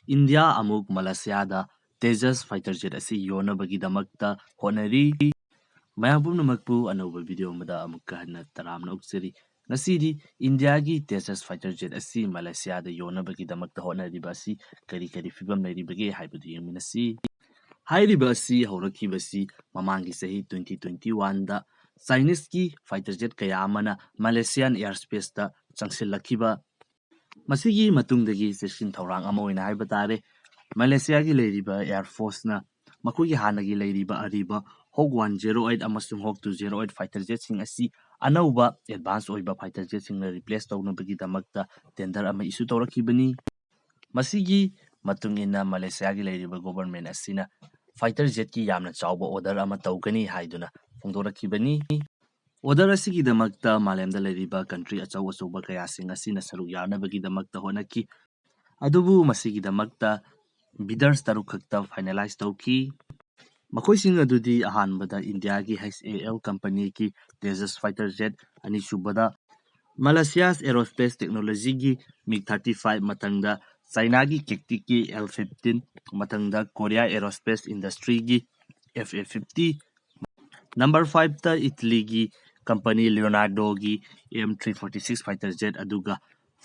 India amuk Malaysia Tejas fighter jet asi yonabagidamagta honari mayam pumnamakpu anova video amada amukka hanna taramna uksiri ngasidi India gi Tejas fighter jet asi Malaysia yonabagidamagta honariba asi kari fibam leiribage haibadu yeminasi hairiba asi haurakibasi mamangi sahi 2021 da Chinese ki fighter jet kaya amana Malaysian airspace da changsillakiba masigi matungdagi seskin thaurang ama oina haiba tare Malaysia gi leiriba Air Force na makugi hanagi leiriba ariba Hawk 108 amasung Hawk 208 fighter jet sing asi anauba advance oiba fighter jet sing na replace taunabagi damakta tender ama issue tawrakibani masigi matungina Malaysia gi leiriba government asina fighter jet ki yamna chawba order ama tawgani haiduna fongdorakibani order asigi damakta malemda leiriba country achawba kaya sing asina saruk yarnabagi damakta honaki adubu masigi damakta bidders taruk khakta finalize tawki makoising adudi ahanbada India gi HAL company ki Tejas fighter jet ani subada Malaysia's aerospace technology gi MiG-35 matangda China gi Kekti ki L-15 matangda Korea aerospace industry gi FA-50 number 5 ta Italy gi company Leonardo gi M346 fighter jet aduga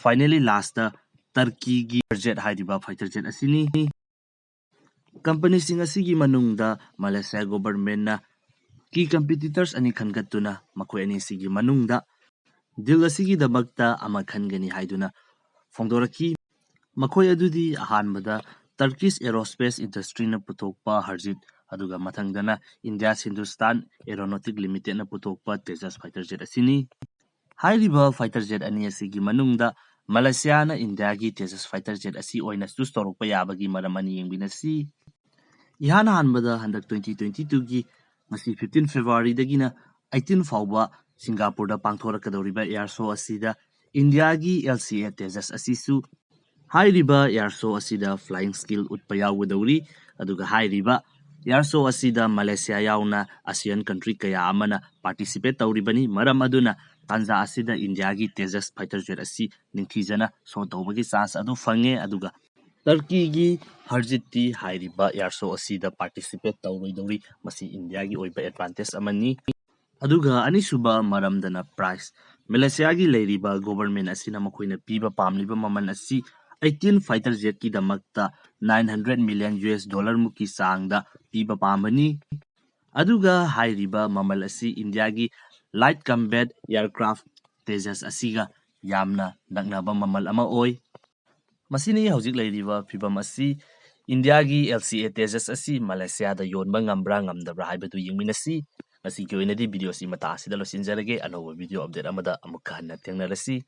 finally last ta Turkey gi jet haidiba fighter jet asini company sing asigi manungda Malaysia government na key competitors ani khangatuna makoi ani sigi manungda deal asigi dabakta ama khangani haiduna fongdoraki makoi adudi ahanbada Turkish aerospace industry na putokpa harjit aduga mathangdana India Hindustan Aeronautic Limited na putokpa Tejas fighter jet asini hairiba fighter jet ani asigi manungda Malaysia na India gi Tejas fighter jet asi oina choose torokpa yabagi maram ani yengbinasi ihana hanbada handak 2022 gi ngasi 15 February dagina 18 fawba Singapore da pangthorakadoriba air show asida India gi LCA Tejas asisu hairiba air show asida flying skill utpa yawudori aduga hairiba air show asida Malaysia yauna ASEAN country kaya amana participate tawribani maram aduna tanja asida India gi Tejas fighter jet asi ningthijana so tawbagi chance adu fange aduga Turkey gi harjiti hairiba air show asida participate tawroidori masi India gi oiba advantage amani aduga anisuba maramdana price Malaysia gi leiriba government asina makoina piba pamliba maman asi 18 fighter jet ki damakta 900 million US dollar muki sangda piba pamani aduga hairiba mamal asi India gi light combat aircraft Tejas asiga yamna naknaba mamal ama oi masini hojik leiriba fibam asi India gi LCA Tejas asi Malaysia da yonba ngambra ngamdabra haibatu yingminasi masi ki oinadi video si mata asida losinjarage anoba video update amada amukha hanna thengnarasi